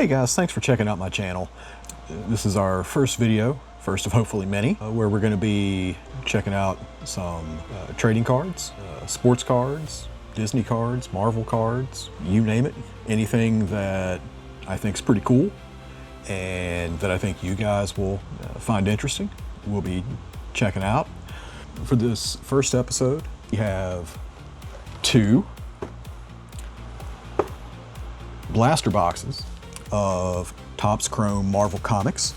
Hey guys, thanks for checking out my channel. This is our first video, first of hopefully many, where we're going to be checking out some trading cards, sports cards, Disney cards, Marvel cards, you name it. Anything that I think is pretty cool and that I think you guys will find interesting, we'll be checking out. For this first episode, we have two blaster boxes of TOPPS Chrome Marvel Comics.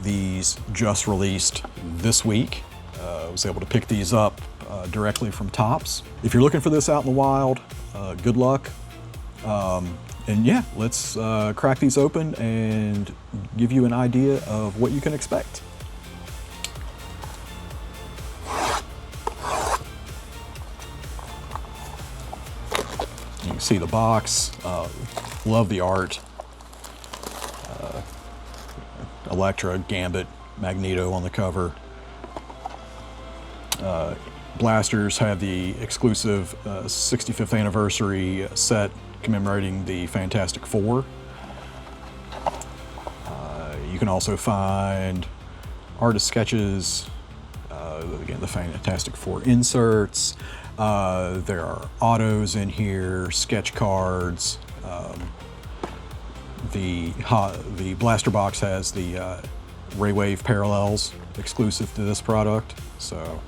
These just released this week. I was able to pick these up directly from TOPPS. If you're looking for this out in the wild, good luck. And yeah, let's crack these open and give you an idea of what you can expect. You can see the box. Love the art. Elektra, Gambit, Magneto on the cover. Blasters have the exclusive 65th anniversary set commemorating the Fantastic Four. You can also find artist sketches, again, the Fantastic Four inserts. There are autos in here, sketch cards. The blaster box has the Ray-Wave parallels exclusive to this product. So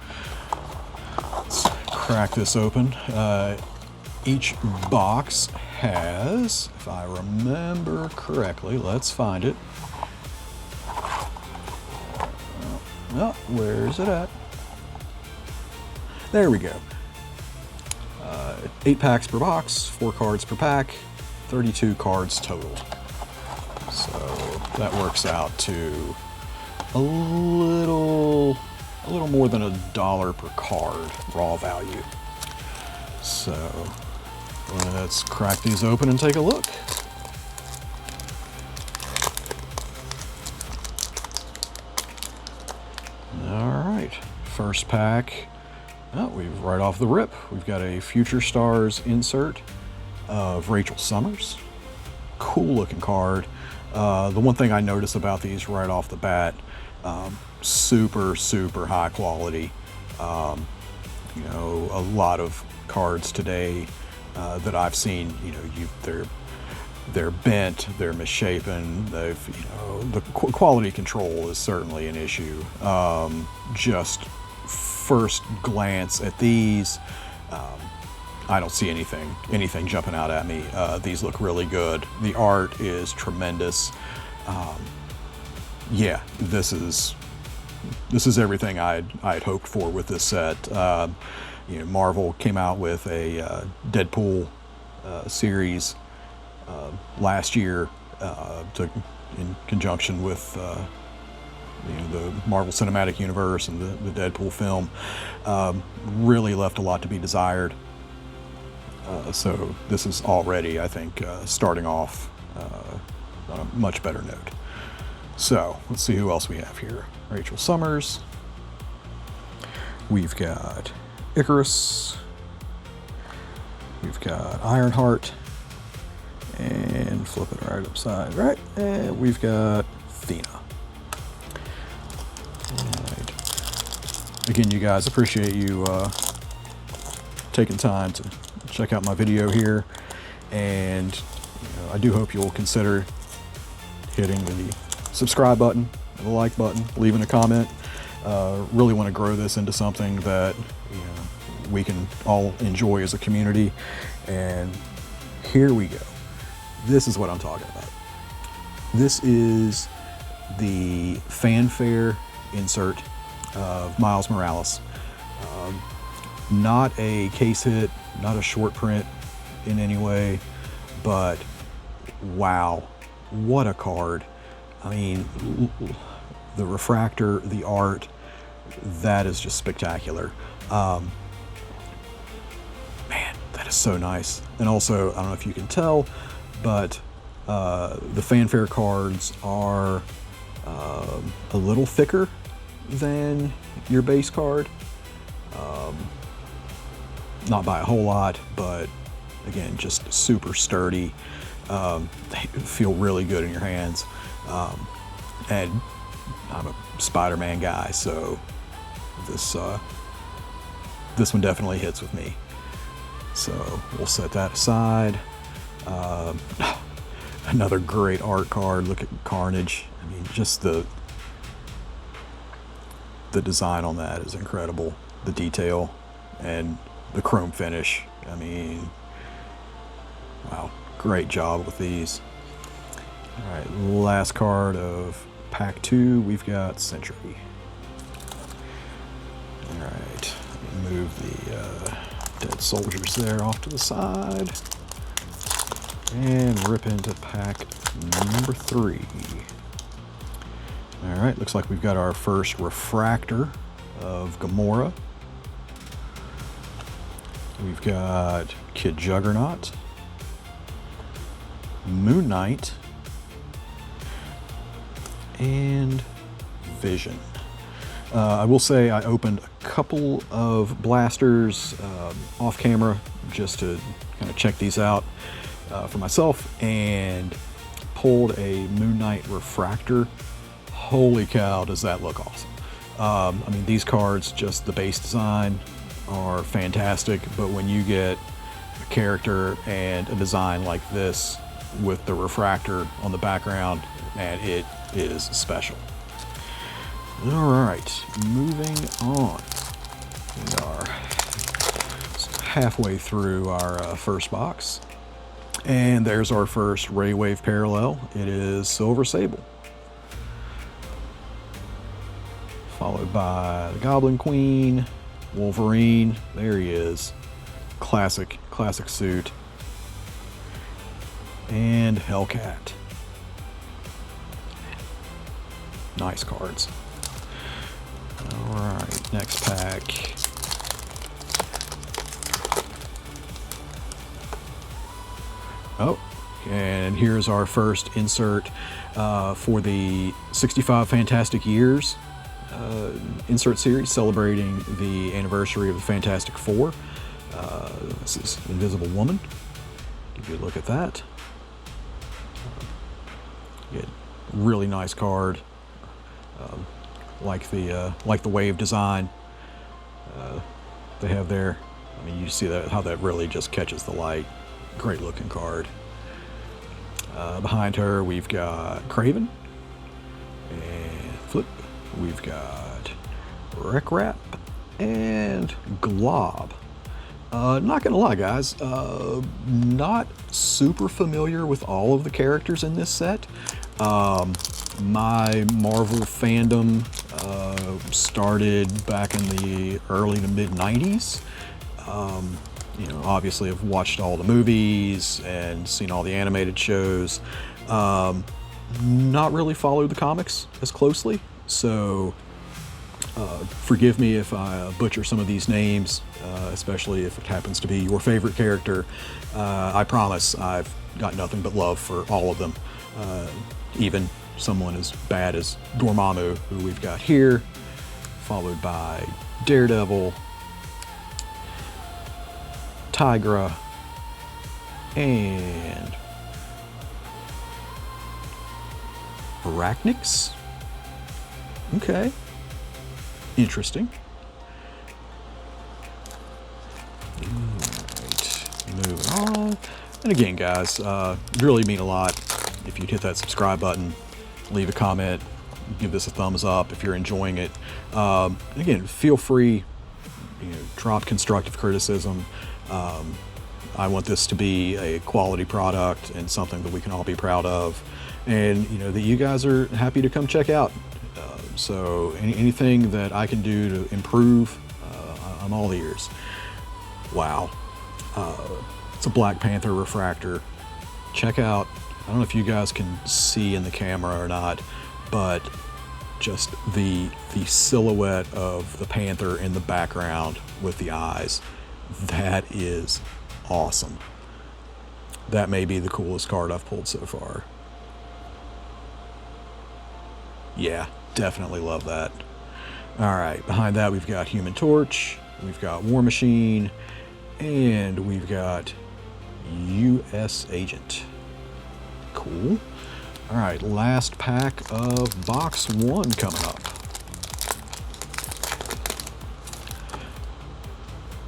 let's crack this open. Each box has, if I remember correctly, let's find it. Oh, where's it at? There we go. 8 packs per box, 4 cards per pack, 32 cards total. So that works out to a little more than $1 per card raw value. So let's crack these open and take a look. All right, first pack. Oh, we've right off the rip, we've got a Future Stars insert of Rachel Summers. Cool looking card. The one thing I notice about these right off the bat, super high quality. You know, a lot of cards today that I've seen, you know, they're bent, they're misshapen. The quality control is certainly an issue. Just first glance at these, I don't see anything jumping out at me. These look really good. The art is tremendous. Yeah, this is everything I'd hoped for with this set. You know, Marvel came out with a Deadpool series last year in conjunction with you know, the Marvel Cinematic Universe and the Deadpool film. Really left a lot to be desired. So this is already, I think, starting off on a much better note. So let's see who else we have here. Rachel Summers. We've got Icarus. We've got Ironheart. And flip it right upside right. And we've got Athena. Right. Again, you guys, appreciate you taking time to check out my video here, and you know, I do hope you'll consider hitting the subscribe button, the like button, leaving a comment. Really want to grow this into something that, you know, we can all enjoy as a community. And here we go. This is what I'm talking about. This is the fanfare insert of Miles Morales. Not a case hit, not a short print in any way, but wow, what a card. I mean, the refractor, the art, that is just spectacular. Man, that is so nice. And also, I don't know if you can tell, but the fanfare cards are a little thicker than your base card. Not by a whole lot, but again, just super sturdy. They feel really good in your hands. And I'm a Spider-Man guy, so this one definitely hits with me. So we'll set that aside. Another great art card. Look at Carnage. I mean, just the design on that is incredible. The detail and the chrome finish. I mean, wow, great job with these. All right, last card of pack 2, we've got Sentry. All right, let me move the dead soldiers there off to the side and rip into pack number 3. All right, looks like we've got our first refractor of Gamora. We've got Kid Juggernaut, Moon Knight, and Vision. I will say I opened a couple of blasters off camera just to kind of check these out for myself, and pulled a Moon Knight refractor. Holy cow, does that look awesome. I mean, these cards, just the base design, are fantastic, but when you get a character and a design like this with the refractor on the background, man, it is special. All right, moving on. We are halfway through our first box, and there's our first Ray Wave parallel. It is Silver Sable, followed by the Goblin Queen, Wolverine. There he is, classic suit, and Hellcat. Nice cards. All right, next pack. Oh, and here's our first insert for the 65 Fantastic Years insert series, celebrating the anniversary of the Fantastic Four. This is Invisible Woman. Give you a look at that. Really nice card. Like the wave design they have there. I mean, you see that how that really just catches the light. Great looking card. Behind her, we've got Craven and Flip. We've got Wreck Rap and Glob. Not gonna lie, guys, not super familiar with all of the characters in this set. My Marvel fandom started back in the early to mid 90s. You know, obviously I've watched all the movies and seen all the animated shows. Not really followed the comics as closely, so forgive me if I butcher some of these names, especially if it happens to be your favorite character. I promise I've got nothing but love for all of them, even someone as bad as Dormammu, who we've got here, followed by Daredevil, Tigra, and Arachnix. Okay, interesting. Alright, moving on. And again, guys, really mean a lot if you'd hit that subscribe button, leave a comment, give this a thumbs up if you're enjoying it. Again, feel free, drop constructive criticism. I want this to be a quality product and something that we can all be proud of, and that you guys are happy to come check out. So anything that I can do to improve, I'm all ears. Wow, it's a Black Panther refractor. Check out, I don't know if you guys can see in the camera or not, but just the silhouette of the Panther in the background with the eyes. That is awesome. That may be the coolest card I've pulled so far. Yeah, definitely love that. All right, behind that we've got Human Torch, we've got War Machine, and we've got U.S. Agent. Cool. All right, last pack of box 1 coming up.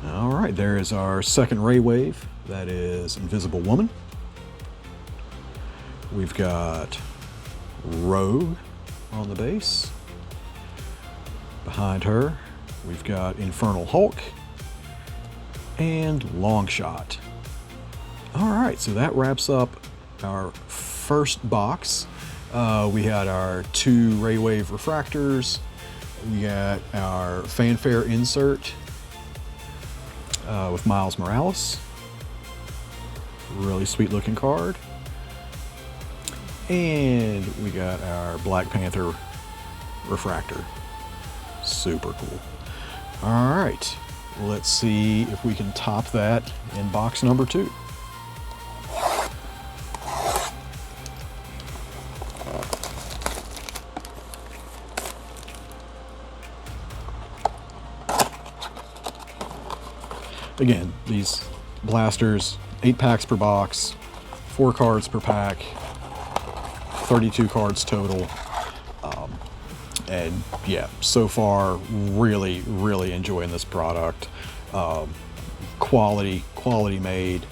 All right, there is our second Ray Wave. That is Invisible Woman. We've got Rogue on the base. Behind her, we've got Infernal Hulk and Longshot. All right, so that wraps up our first box. We had our 2 Ray Wave refractors. We got our fanfare insert with Miles Morales. Really sweet looking card. And we got our Black Panther refractor. Super cool. All right, let's see if we can top that in box number 2. Again, these blasters, 8 packs per box, 4 cards per pack, 32 cards total. And yeah, so far, really, really enjoying this product. Quality made.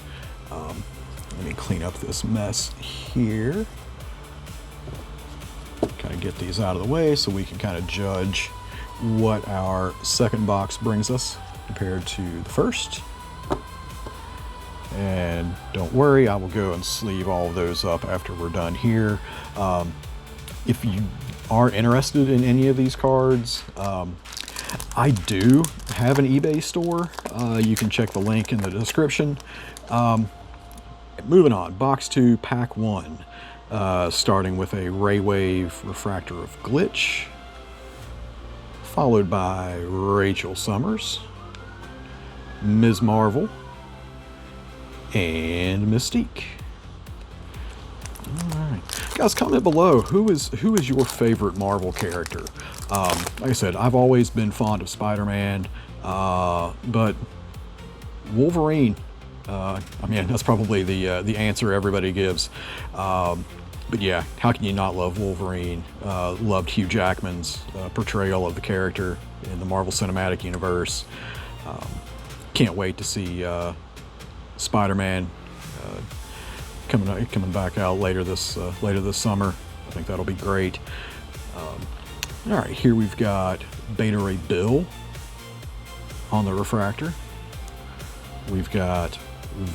Let me clean up this mess here. Kind of get these out of the way so we can kind of judge what our second box brings us compared to the first. And don't worry, I will go and sleeve all of those up after we're done here. If you are interested in any of these cards, I do have an eBay store. You can check the link in the description. Moving on, box 2, pack 1. Starting with a Ray Wave refractor of Glitch, followed by Rachel Summers, Ms. Marvel, and Mystique. All right, guys, comment below who is your favorite Marvel character. Like I said, I've always been fond of Spider-Man, but Wolverine. I mean, that's probably the answer everybody gives. But yeah, how can you not love Wolverine? Loved Hugh Jackman's portrayal of the character in the Marvel Cinematic Universe. Can't wait to see Spider-Man coming back out later this summer. I think that'll be great. All right, here we've got Beta Ray Bill on the refractor. We've got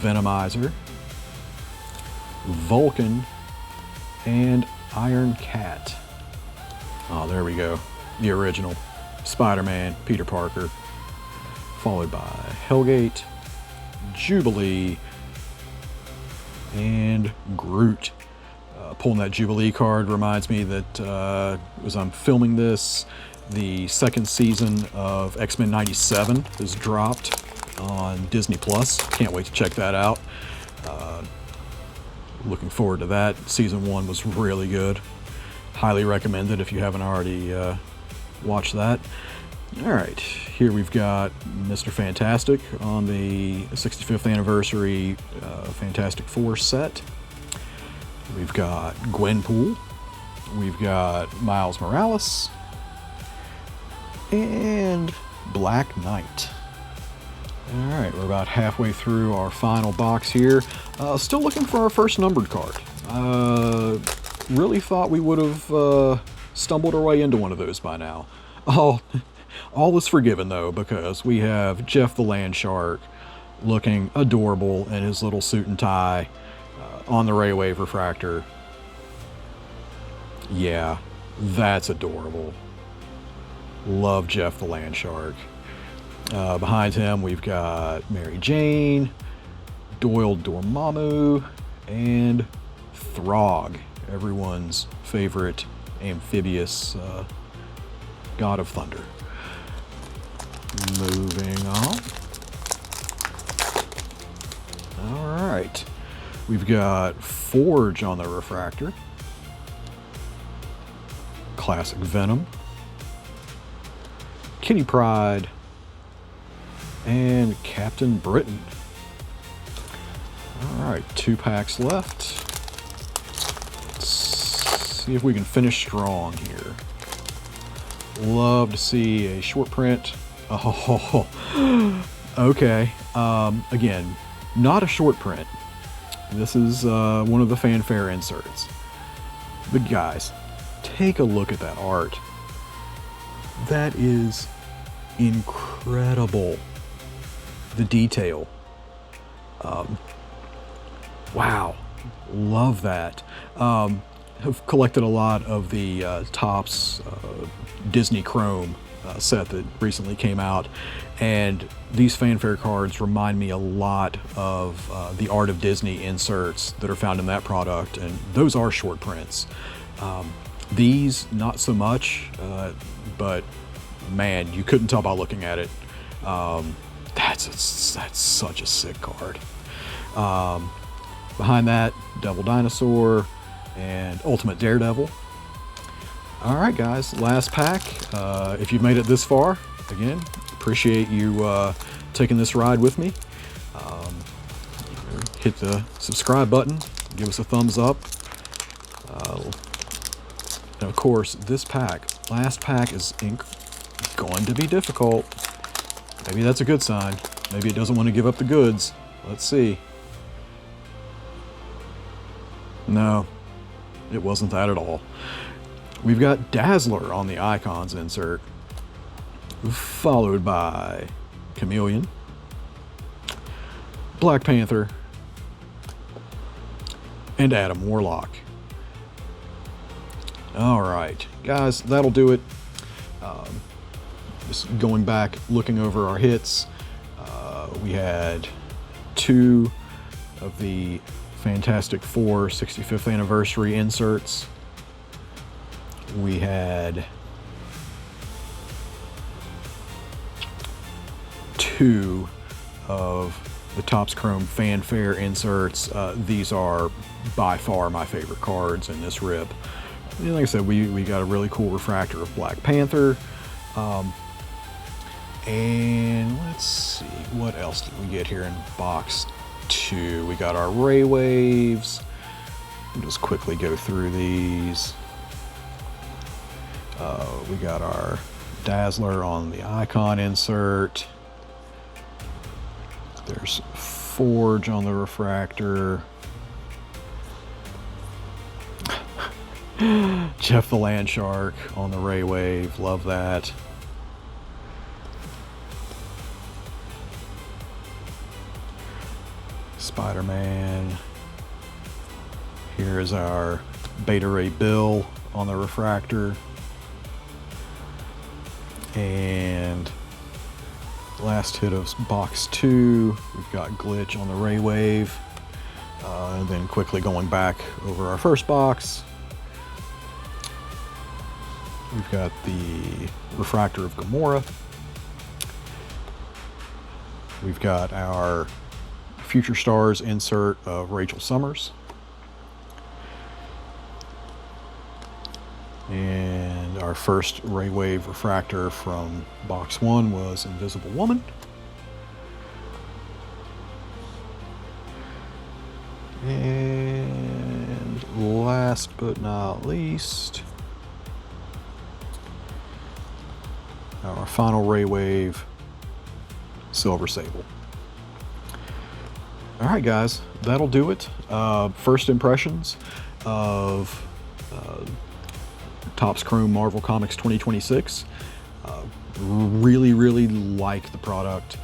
Venomizer, Vulcan, and Iron Cat. Oh, there we go. The original Spider-Man, Peter Parker, followed by Hellgate, Jubilee, and Groot. Pulling that Jubilee card reminds me that as I'm filming this, the second season of X-Men 97 is dropped on Disney Plus. Can't wait to check that out. Looking forward to that. Season 1 was really good. Highly recommend it if you haven't already watched that. All right, here we've got Mr. Fantastic on the 65th anniversary Fantastic Four set. We've got Gwenpool. We've got Miles Morales. And Black Knight. All right, we're about halfway through our final box here. Still looking for our first numbered card. Really thought we would have stumbled our way into one of those by now. All is forgiven though, because we have Jeff the Land Shark looking adorable in his little suit and tie on the Ray Wave refractor. Yeah, that's adorable. Love Jeff the Land Shark. Behind him, we've got Mary Jane, Doyle Dormammu, and Throg, everyone's favorite amphibious god of thunder. Moving on. All right. We've got Forge on the refractor. Classic Venom. Kitty Pryde. And Captain Britain. All right, 2 packs left. see if we can finish strong here. Love to see a short print. Oh, okay. Again, not a short print. This is one of the fanfare inserts. But guys, take a look at that art. That is incredible. The detail. Wow, love that. Have collected a lot of the TOPPS Disney Chrome set that recently came out, and these fanfare cards remind me a lot of the Art of Disney inserts that are found in that product, and those are short prints. These, not so much, but man, you couldn't tell by looking at it. That's such a sick card. Behind that, Devil Dinosaur and Ultimate Daredevil. All right, guys, last pack. If you've made it this far, again, appreciate you taking this ride with me. Hit the subscribe button, give us a thumbs up. And of course, this pack, last pack, is going to be difficult. Maybe that's a good sign. Maybe it doesn't want to give up the goods. Let's see. No, it wasn't that at all. We've got Dazzler on the Icons insert, followed by Chameleon, Black Panther, and Adam Warlock. All right, guys, that'll do it. Just going back, looking over our hits, we had 2 of the Fantastic Four 65th anniversary inserts. We had 2 of the TOPPS Chrome fanfare inserts. These are by far my favorite cards in this rip. And like I said, we got a really cool refractor of Black Panther. And let's see, what else did we get here in box 2? We got our Ray Waves. We'll just quickly go through these. We got our Dazzler on the Icon insert. There's Forge on the refractor. Jeff the Land Shark on the Ray Wave. Love that. Spider-Man. Here is our Beta Ray Bill on the refractor. And last hit of box 2, we've got Glitch on the Ray Wave. And then quickly going back over our first box, we've got the refractor of Gamora. We've got our Future Stars insert of Rachel Summers. And our first Ray Wave refractor from box 1 was Invisible Woman. And last but not least, our final Ray Wave, Silver Sable. All right, guys, that'll do it. First impressions of TOPPS Chrome Marvel Comics 2026. Really like the product.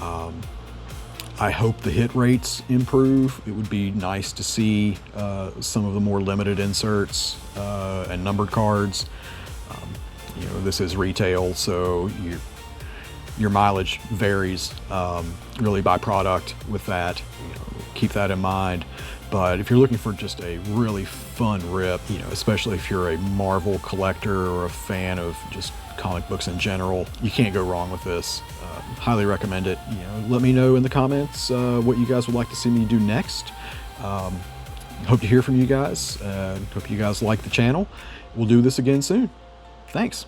I hope the hit rates improve. It would be nice to see some of the more limited inserts and numbered cards. You know, this is retail, so your mileage varies really by product with that. You know, keep that in mind. But if you're looking for just a really fun rip, you know, especially if you're a Marvel collector or a fan of just comic books in general, you can't go wrong with this. Highly recommend it. You know, let me know in the comments what you guys would like to see me do next. Hope to hear from you guys. Hope you guys like the channel. We'll do this again soon. Thanks.